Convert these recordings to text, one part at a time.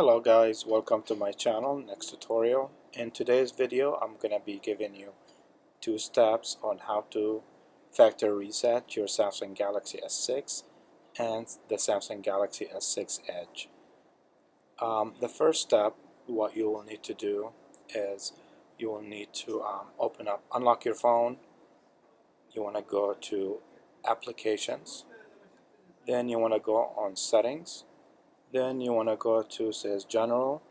Hello guys, welcome to my channel, NexTutorial. In today's video, I'm going to be giving you 2 steps on how to factory reset your Samsung Galaxy S6 and the Samsung Galaxy S6 Edge. The first step, what you will need to do is you will need to unlock your phone. You want to go to Applications, then you want to go on Settings, then you want to go to says General.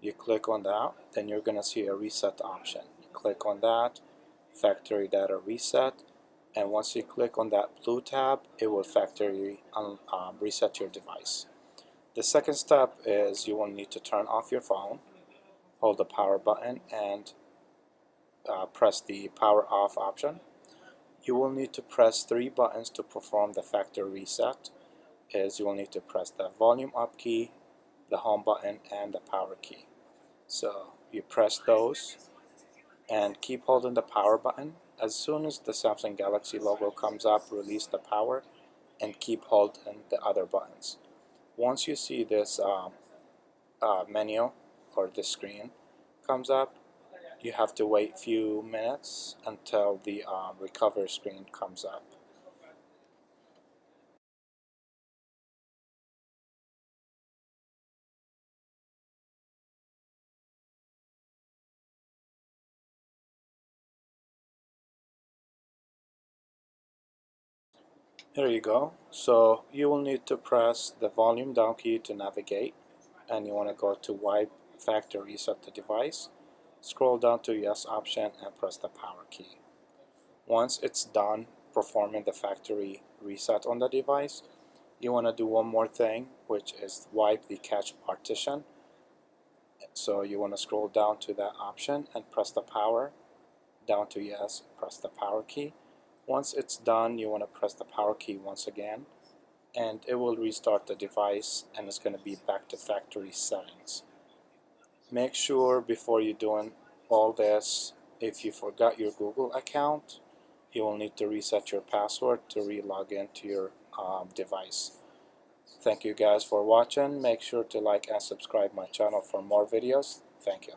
You click on that, then you're going to see a reset option. You click on that, factory data reset, and once you click on that blue tab, it will factory reset your device. The second step is you will need to turn off your phone, hold the power button, and press the power off option. You will need to press 3 buttons to perform the factory reset. You will need to press the volume up key, the home button, and the power key. So you press those and keep holding the power button. As soon as the Samsung Galaxy logo comes up, release the power and keep holding the other buttons. Once you see this menu or this screen comes up, you have to wait a few minutes until the recover screen comes up. Here you go. So you will need to press the volume down key to navigate, and you want to go to wipe factory reset the device. Scroll down to yes option and press the power key. Once it's done performing the factory reset on the device, you want to do one more thing, which is wipe the cache partition. So you want to scroll down to that option and press the power, down to yes, press the power key. Once it's done, you want to press the power key once again, and it will restart the device and it's going to be back to factory settings. Make sure before you're doing all this, if you forgot your Google account, you will need to reset your password to re-log into your device. Thank you guys for watching. Make sure to like and subscribe my channel for more videos. Thank you.